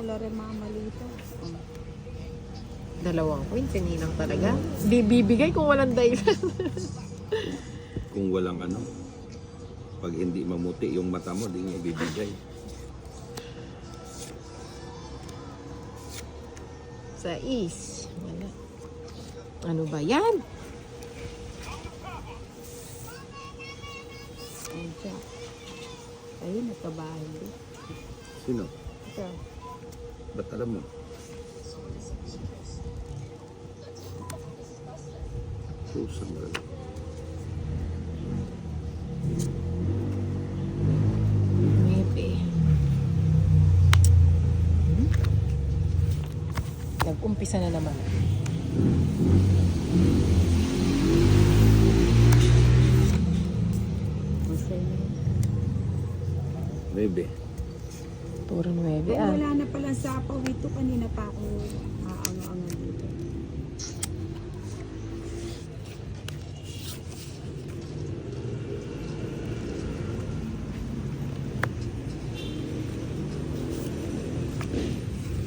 Wala rin mga malito. Dalawang point, sininang talaga. Bibigay kung walang dahilan. Kung walang ano, pag hindi mamuti yung mata mo, di nga ibibigay. Sa is. Wala. Ano ba yan? Ayun siya. Ayun, nagkabahay din. Sino? Ito. Ba't alam mo? Susan ka lang. Maybe. Nag-umpisa na naman. Maybe. Puro 9 Kung ah. wala na palang sapaw ito, kanina pa ako aano-ano dito.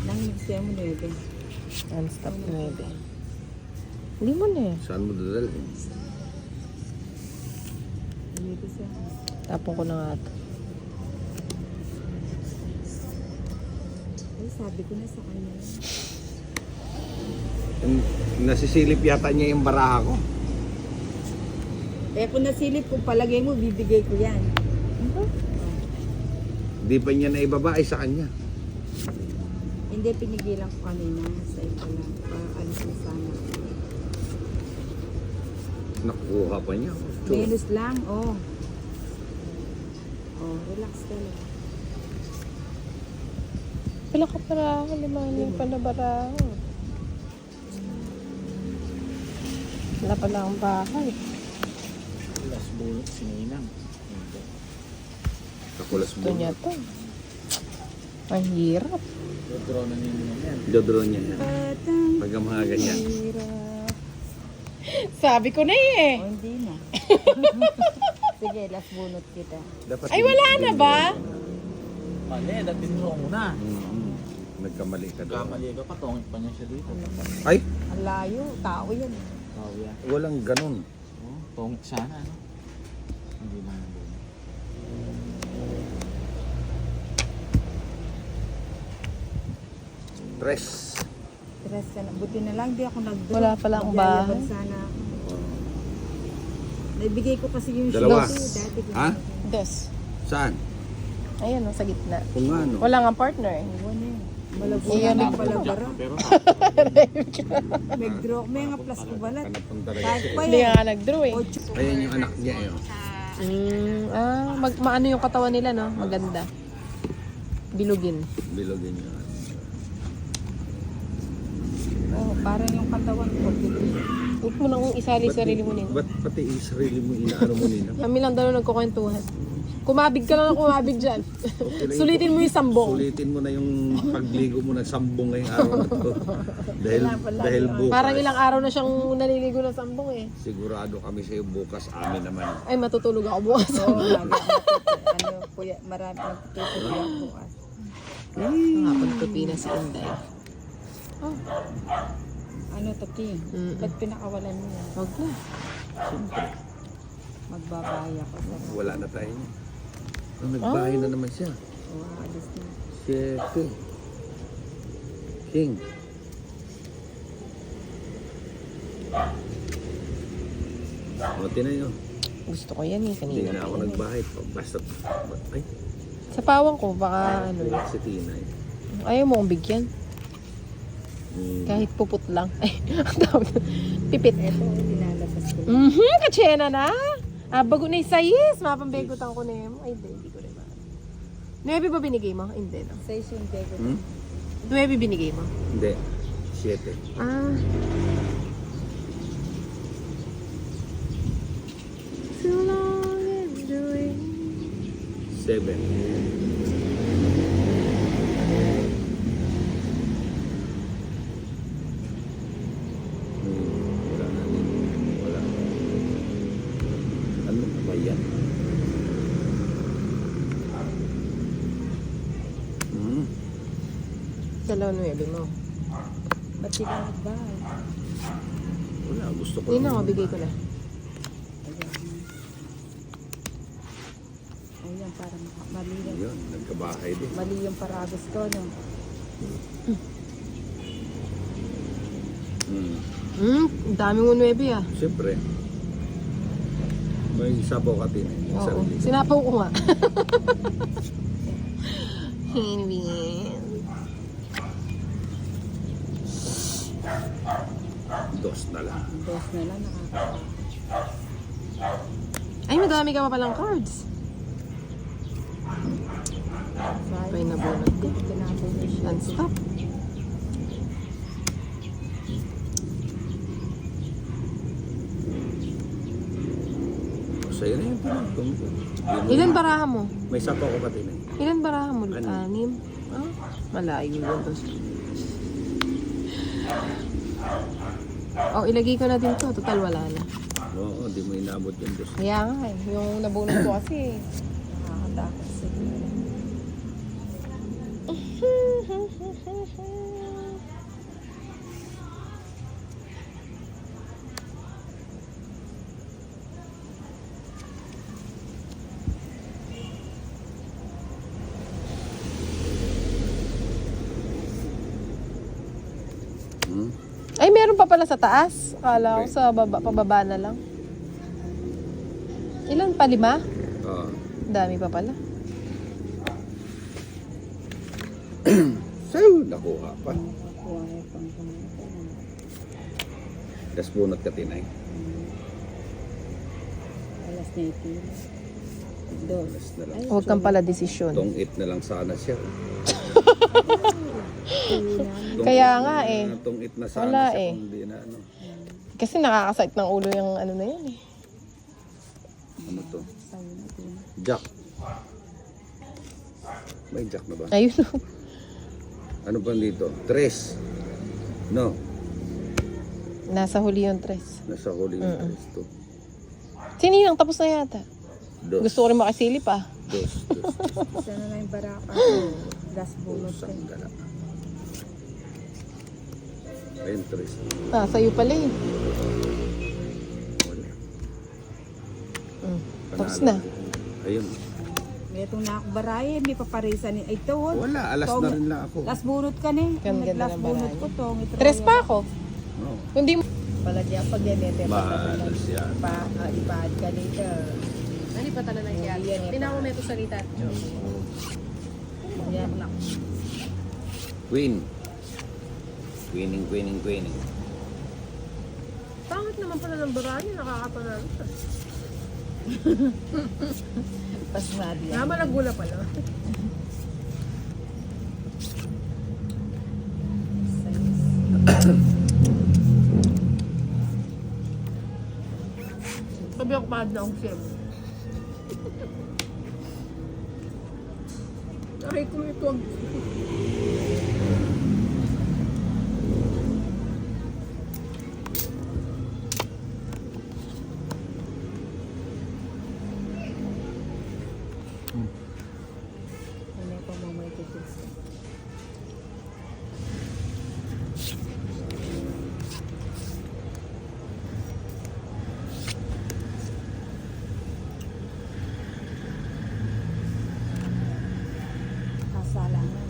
Nangibig siya mo 9. Non-stop 9. Hindi mo na eh. Saan mo dadalhin? Nangibig siya. Tapon ko na nga ito. Ay, sabi ko na sa kanya. Nasisilip yata niya yung baraha ko. Eh kung nasilip, kung palagay mo, bibigay ko yan. Di pa niya naibaba ay sa kanya. Hindi, pinigilan ko kanina sa iba lang. Alis na sana. Nakuha pa niya. Minus lang, oh. Oh, relax ka lang. Pila ka para limanin pa na baraho. Wala pala akong bahay. Las bulot, sininang. Kakulas Gusto mo. niya to. Mahirap. Draw na niyo yan. Dodro niya yan. Patang Pag ang mga ganyan. hirap. Sabi ko na eh. Oh, hindi na. Sige, last bunot kita. Dapat Ay, wala na ba? Mali, dati draw mo na. Nagkamali ka doon. Kamali ka, patongit pa niya siya dito. Ay, Ang layo, tao yan. Tao yan. walang ganun. Oh, tongit sana, ano? Hindi naman doon. Tres. Tres ka na. Buti na lang, di ako nag-draw. Wala pala akong Magyayaban bahay. sana ako. Naibigay ko kasi yung Dalawa. shoes, eh. Dati ko. Ha? Dos. Saan? Ayan o, sa gitna. Kung ano. Wala nga partner eh. Iwan eh. Malabo Iyan na ang pala bara. Pero May draw. May nga plus ko balat. Hanap ng talaga Kahit siya. pa Hindi yan. nga nag-draw eh. Ocho. Ayan yung anak niya eh. oh. Maano yung katawan nila no? Maganda. Bilugin. Bilogin niya. Oh, parang yung katawan ko. Huwag mo nang isali sarili mo nito. Ba't pati yung sarili mo inaano mo nila? Kami lang daw nagkukwentuhan. Kumabig ka lang na kumabig dyan. lang Sulitin mo yung sambong. Sulitin mo na yung pagligo mo ng sambong ngayong araw na to. dahil bukas. Parang ilang araw na siyang naliligo ng sambong eh. Sigurado kami sa'yo bukas amin naman. Ay, matutulog ako bukas. Oo, lagi. Ano, kuya, marami nagtutuloy ako bukas. Nga, pagtupi na si Inday. Oh, Ano, Taki? Ba't pinakawalan mo yan? wag na. Magbabaya ko sa Wala na tayo. Nagbahay na naman siya. alis na. Siyete. King. O, tinayo. Gusto ko yan eh, Hindi kanina. na ako nagbahay. Basta, ay, Sa pawang ko, baka ano eh. si Tina eh. Ayaw mo kong bigyan. Kahit puput lang. Ay, ang tawag doon. Pipit. Eto, nilalabas ko. Katsena na. Bago na yung sayis. Mapambegutan ko na yun. Ay, hindi ko rin. 9 ba binigay mo? Hindi, no? Sa isang dego. 9 binigay mo? Hindi. Siyete. Ah. So long and doing. 7. Wala na din. Wala. Ano ba yan? Dalawa 9 mo. Ba't sila nagbahay? Wala, gusto ko. Hindi na, mabigay ko na. Ayan, para mali yung, Yun, nagkabahay din. mali yung paragos ko, no? Ang dami mo 9 ah. Siyempre. May sabaw ka din. Oo. Sarili. Sinapaw ko nga. Hindi. Dos na lang. Dos na lang, nakaka. Ay, madami ka pa palang cards. Sayang. May nabunot ko. Tinapon niya siya. Non-stop. Sa'yo na yung pinagtong ko. Ilan baraha mo? May sabaw ka pa din eh. Ilan baraha mo? Ano? 6? Ah, malayo yun. Oh, ilagay ko na din to. Total, wala na. Oo, di mo inaabot yung dos. Kaya nga eh. Yung nabunot ko kasi. Nakakatakot siguro. Hmm? Ay, meron pa pala sa taas. Akala ko sa baba, pababa na lang. Ilan pa? 5? Oo. Dami pa pala. Sa'yo, nakuha pa. Nakuha niya pang pumunta. Das bunot ka tinay. Alas 9. Dos. Alas na lang. Huwag kang pala desisyon. Tong it na lang sana siya. Tong Kaya it nga na- eh. Tong it na sana Wala siya eh. kung di na ano. Kasi nakakasakit ng ulo yung ano na yun eh. Ano to? Sa'yo na din. Jack. May jack na ba? Ayun. Ano ba dito? Tres. No. Nasa huli yung 3. Nasa huli yung tres to. Sininang tapos na yata. Dos. Gusto ko rin makasilip ah. Dos. Isa na lang yung baraka. Das bunot ka. Isang dala. Ayun, tres. Ah, sa'yo pala eh. Wala. Tapos Panalo. na. Ayun. May itong nakakbaraye, may paparisan ni. Ay, ito. Wala, alas na rin lang ako. Last bunot ka ni. Ang ganda Last ng bunot baraye. ko to. 3 pa ako. Oh. Hindi mo. Palagyan pag ganito. Malas yan. Ipad ka dito. Ano pa tala ng yan? Tinawa mo ito salita. Yan. Queen. Queening. Pangit naman pala ng barani. Nakakapanalo siya. Pasmad yan. Nga malagula pala. Sabi ako pahad na akong siyem. Ay, kung ito ang... Ano pa mo may titis. Kasala na.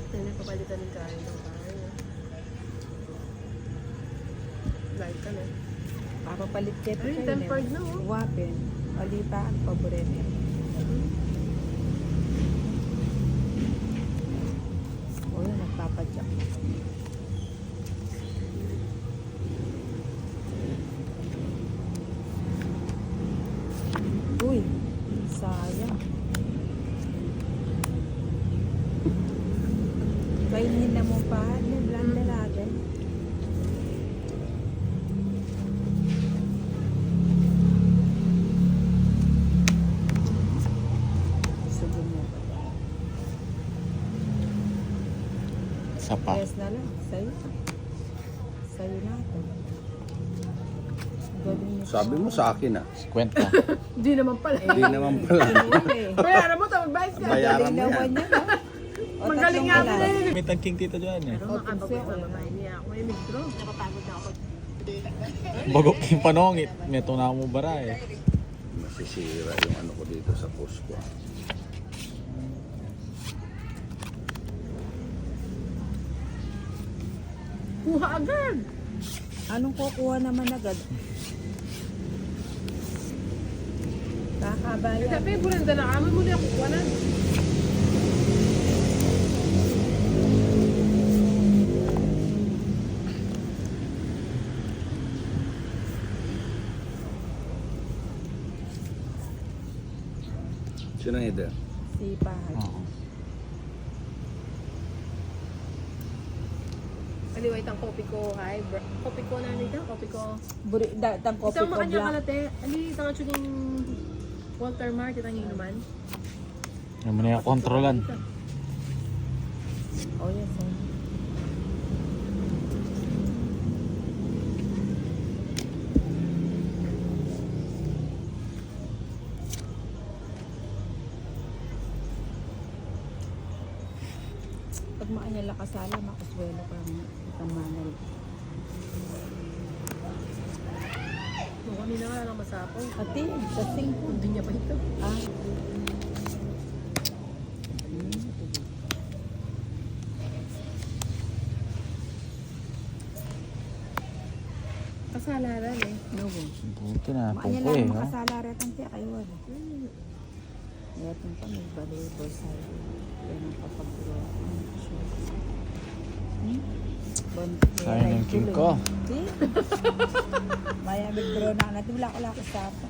Hindi papalitan ng kain ng kain. Like ka na. Papapalit kayo. Ay, tempered na oh. Wapin. Palitaan, paborito. O yun, nagpapadyak. Uy, sayang. Kainin na mo pa, naglang dalaga. Sige mo. Isa pa. Yes na lang, sa'yo. Sa'yo na ito. Galing mo. Sabi mo sa akin ah. Kwenta. Hindi naman pala. Hindi naman pala. Kinuha eh. Kaya alam mo, mag-bayad ka. Bayaran mo naman yan. yan, ha? O, Magaling tatlong nga kalat. ako. May tangking tito dyan eh. Pero makabagay sa babae niya. Ako may migro. Napapagod na ako. Bagok yung panongit. May tuna mo bara eh. Masisira yung ano ko dito sa post ko. Kuha agad. Anong kukuha naman agad? Kakabayan. Tapi buranda na kami muna ako kuha na. Sino ang header? Si Pahal. Oo. Aliwait ang kopi ko. Hi. Kopi ko na nito. Kopi ko. Tang kopi Isang ko makanya black. kalate. Ali, tanga chuling Walter Mart. Itang inuman. Yung mo na yung kontrolan. Oh, yes. Oh. Pag maanyala kasala, makuswelo ka ng manal. Kung kami na nga lang masapong. Pati, sa 5. Hindi niya pa ito. Ah. Kasalaran eh. No. Buti na. Maanyala Pumpo eh. lang Oh. makasala retang siya kayo. Retang pa may volleyball side. Yan ang kapag-draw. Sayang yung king ko. Maya mag-draw na natin. Wala ko sa apa.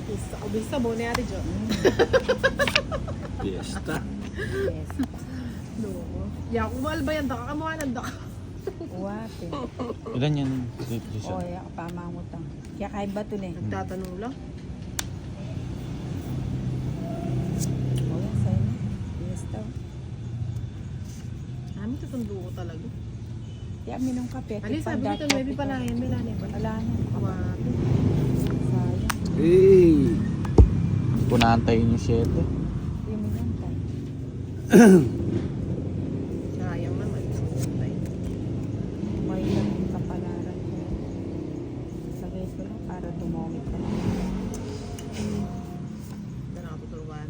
Isa ko bisa mo ni Ate Jo. Fiesta. Yes. No. Ya, kung mahal ba yan? Daka ka mukha ng daka. Uwate. Ilan yan? O, Jason? ya, pamamutang. Kaya kahit ba ito na eh. Nagtatanong lang. O, yan, sa'yo na. Yes, daw. Namin tutundo ko talaga. Kaya minong kape. Ali, sabi nito, maybe pala yan. May lanay pa. Wala na. Kawato. Sayang. Hey! Punaantayin yung 7. Hindi mo yan tayo. Sayang naman. May lang yung kapalaran ko. Sagay ko lang para tumongit ka. Hindi na katutulungan.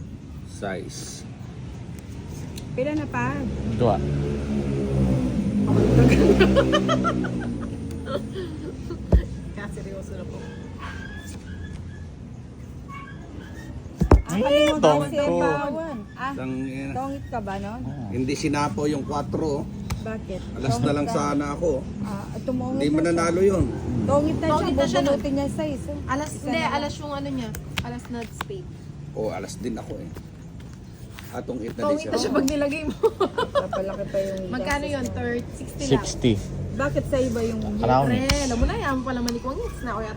Size. Pila na pa? Dua. Kaya seryoso na po. Kalimutan tongit si ko. Epawan. Tangina. Tongit ka ba nun? Hindi sinapo yung 4. Bakit? Alas na lang ka? sana ako. Tumongit Hindi na siya. mananalo yun. Tongit na siya. Tongit na siya nun. Bubunutin niya sa isa. Alas, Isa hindi, na lang. alas yung ano niya. Alas na spade. O, alas din ako eh. Atong ita din Tongit na siya pag nilagay mo. Papalaki pa yung... Magkano yun? 60 lang. 60. Bakit sa iba yung... Crown. Pre, alam mo na yan, pala manikwangis na o yata